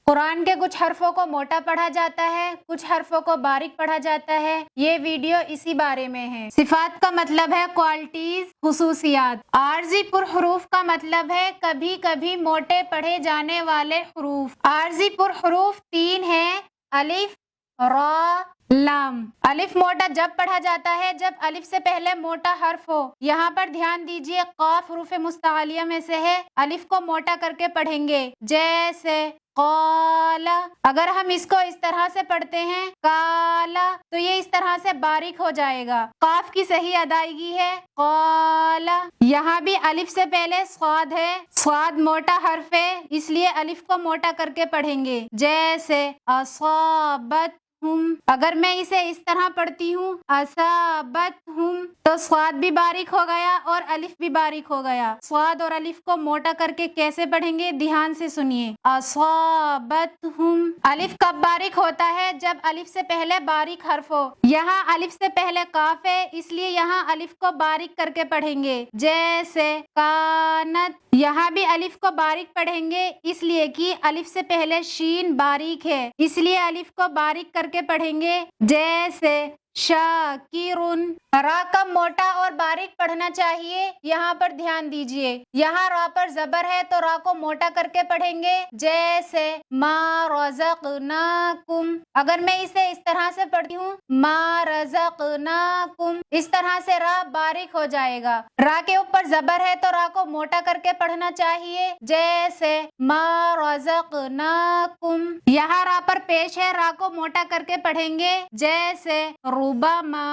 قرآن کے کچھ حرفوں کو موٹا پڑھا جاتا ہے، کچھ حرفوں کو باریک پڑھا جاتا ہے۔ یہ ویڈیو اسی بارے میں ہے۔ صفات کا مطلب ہے کوالٹیز، خصوصیات۔ عارضی پرحروف کا مطلب ہے کبھی کبھی موٹے پڑھے جانے والے حروف۔ عارضی پرحروف 3 ہیں: الف، را، لام۔ الف موٹا جب پڑھا جاتا ہے جب الف سے پہلے موٹا حرف ہو۔ یہاں پر دھیان دیجئے، قاف حروف مستعلیہ میں سے ہے، الف کو موٹا کر کے پڑھیں گے، جیسے قال۔ اگر ہم اس کو اس طرح سے پڑھتے ہیں کالا تو یہ اس طرح سے باریک ہو جائے گا۔ قاف کی صحیح ادائیگی ہے قال۔ یہاں بھی الف سے پہلے صاد ہے، صاد موٹا حرف ہے، اس لیے الف کو موٹا کر کے پڑھیں گے، جیسے اصابت ہم۔ اگر میں اسے اس طرح پڑھتی ہوں اصابت ہم تو صاد بھی باریک ہو گیا اور الف بھی باریک ہو گیا۔ صاد اور الف کو موٹا کر کے کیسے پڑھیں گے، دھیان سے سنیے۔ اصابت ہم۔ الف کب باریک ہوتا ہے؟ جب الف سے پہلے باریک حرف ہو۔ یہاں الف سے پہلے کاف ہے، اس لیے یہاں الف کو باریک کر کے پڑھیں گے، جیسے کانت۔ یہاں بھی الف کو باریک پڑھیں گے، اس لیے کہ الف سے پہلے شین باریک ہے، اس لیے الف کو باریک کر کے پڑھیں گے، جیسے شاکرن۔ را کب موٹا اور باریک پڑھنا چاہیے؟ یہاں پر دھیان دیجئے، یہاں را پر زبر ہے تو را کو موٹا کر کے پڑھیں گے، جیسے ما رزقناکم۔ اگر میں اسے اس طرح سے پڑھتی ہوں ما رزقناکم، اس طرح سے را باریک ہو جائے گا۔ را کے اوپر زبر ہے تو را کو موٹا کر کے پڑھنا چاہیے، جیسے ما رزقناکم۔ یہاں را پر پیش ہے، را کو موٹا کر کے پڑھیں گے، جیسے ربما۔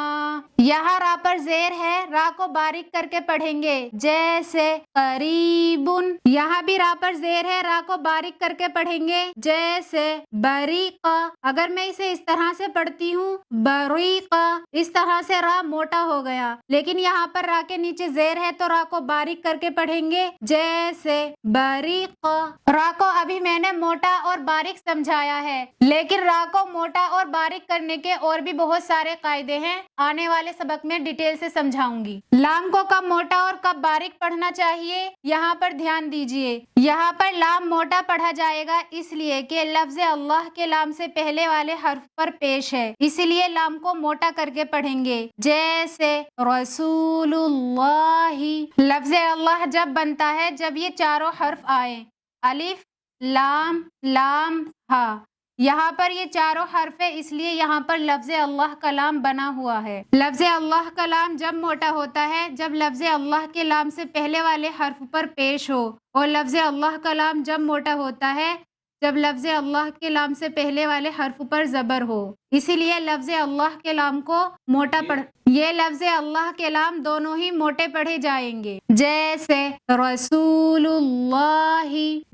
یہاں را پر زیر ہے، را کو باریک کر کے پڑھیں گے، جیسے قریبن۔ یہاں بھی را پر زیر ہے، را کو باریک کر کے پڑھیں گے، جیسے بریقہ۔ اگر میں اسے اس طرح سے پڑھتی ہوں بریقہ، اس طرح سے را موٹا ہو گیا، لیکن یہاں پر را کے نیچے زیر ہے تو را کو باریک کر کے پڑھیں گے، جیسے بریقہ۔ را کو ابھی میں نے موٹا اور باریک سمجھایا ہے، لیکن را کو موٹا اور باریک کرنے کے اور بھی بہت سارے قاعدے ہیں، آنے والے سبق میں ڈیٹیل سے سمجھاؤں گی۔ لام کو کب موٹا اور کب باریک پڑھنا چاہیے، یہاں پر دھیان دیجئے۔ یہاں پر لام موٹا پڑھا جائے گا اس لیے کہ لفظ اللہ کے لام سے پہلے والے حرف پر پیش ہے، اسی لیے لام کو موٹا کر کے پڑھیں گے، جیسے رسول اللہ۔ لفظ اللہ جب بنتا ہے جب یہ چاروں حرف آئے، الف، لام، لام، ہا۔ یہاں پر یہ چاروں حرف ہے، اس لیے یہاں پر لفظ اللہ کا لام بنا ہوا ہے۔ لفظ اللہ کا لام جب موٹا ہوتا ہے جب لفظ اللہ کے لام سے پہلے والے حرف پر پیش ہو، اور لفظ اللہ کا لام جب موٹا ہوتا ہے جب لفظ اللہ کے لام سے پہلے والے حرف پر زبر ہو، اسی لیے لفظ اللہ کے لام کو موٹا یہ لفظ اللہ کے لام دونوں ہی موٹے پڑھے جائیں گے، جیسے رسول اللہ۔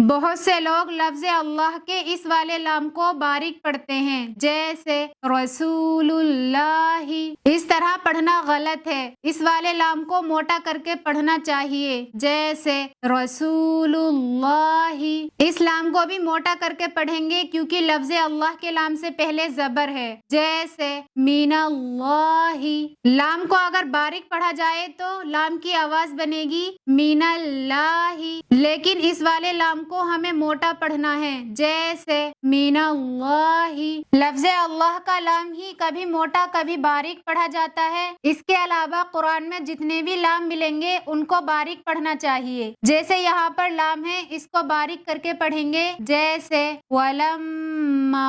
بہت سے لوگ لفظ اللہ کے اس والے لام کو باریک پڑھتے ہیں، جیسے رسول اللہ۔ اس طرح پڑھنا غلط ہے، اس والے لام کو موٹا کر کے پڑھنا چاہیے، جیسے رسول اللہ۔ اس لام کو بھی موٹا کر کے پڑھیں گے کیونکہ لفظ اللہ کے لام سے پہلے زبر ہے، جیسے من اللہ۔ لام کو اگر باریک پڑھا جائے تو لام کی آواز بنے گی من اللہ، لیکن اس والے لام کو ہمیں موٹا پڑھنا ہے، جیسے من اللہ۔ لفظ اللہ کا لام ہی کبھی موٹا کبھی باریک پڑھا جاتا ہے، اس کے علاوہ قرآن میں جتنے بھی لام ملیں گے ان کو باریک پڑھنا چاہیے، جیسے یہاں پر لام ہے اس کو باریک کر کے پڑھیں گے، جیسے ولما۔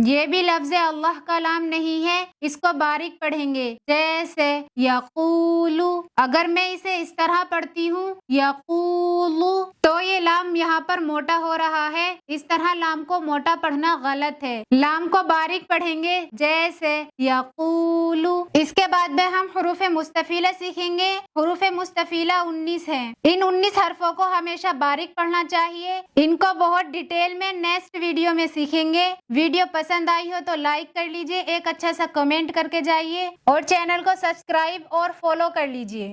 یہ بھی لفظ اللہ کا لام نہیں ہے، اس کو باریک پڑھیں گے، جیسے یقول۔ اگر میں اسے اس طرح پڑھتی ہوں یقول تو یہ لام یہاں پر موٹا ہو رہا ہے، اس طرح لام کو موٹا پڑھنا غلط ہے، لام کو باریک پڑھیں گے، جیسے یقول۔ اس کے بعد میں ہم حروف مستفیلہ سیکھیں گے۔ حروف مستفیلہ 19 ہیں، ان 19 حرفوں کو ہمیشہ باریک پڑھنا چاہیے، ان کو بہت ڈیٹیل میں نیکسٹ ویڈیو میں سیکھیں گے۔ ویڈیو پسند آئی ہو تو لائک کر لیجئے، ایک اچھا سا کمنٹ کر کے جائیے، اور چینل کو سبسکرائب اور فالو کر لیجئے۔